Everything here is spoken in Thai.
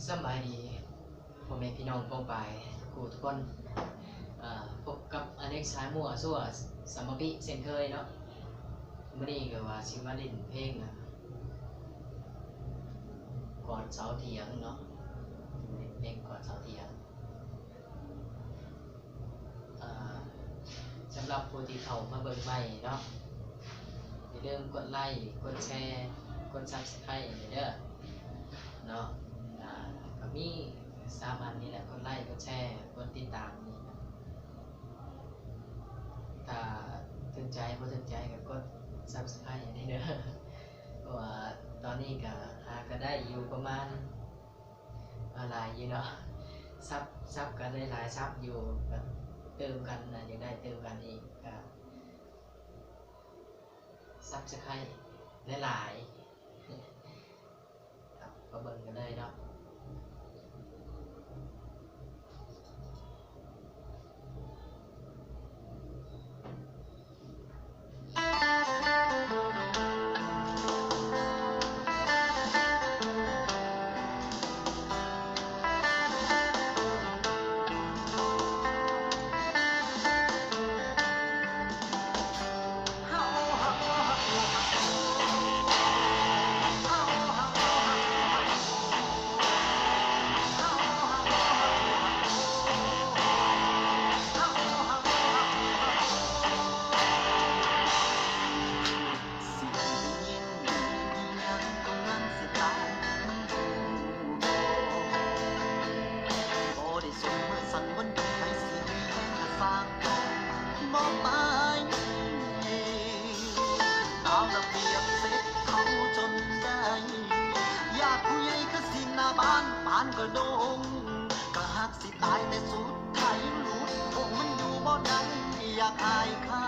สบายดีพ่อแม่พี่น้องป้องปายกูทุกคนพบกับอเล็กสายมั่วซั่วสมปิเช่นเคยเนาะมื้อนี้ก็ว่าสิมาเล่นเพลงก่อนเสาเถียงเนาะเพลงก่อนเสาเถียงสำหรับผู้ที่เข้ามาเบิ่งใหม่เนาะอย่าลืมกดไลค์กดแชร์กด Subscribe เด้อเนาะก็มี3 อันนี้แหละกดไลค์กดแชร์กดติดตามนี่ถ้าถึงใจบ่ถึงใจก็กด Subscribe ได้เด้อเพราะว่าตอนนี้ก็ก็ได้อยู่ประมาณหลายอยู่เนาะซับก็ได้หลายซับอยู่แบบเติมกันนะอยากได้เติมกันอีกก็Subscribeหลายๆครับก็เบิ่งกันเลยเนาะบ้านปานกระโดงกะหักสิตายแต่สุดท้ายหลุดคงมันอยู่บ่ได้อยากอายเขา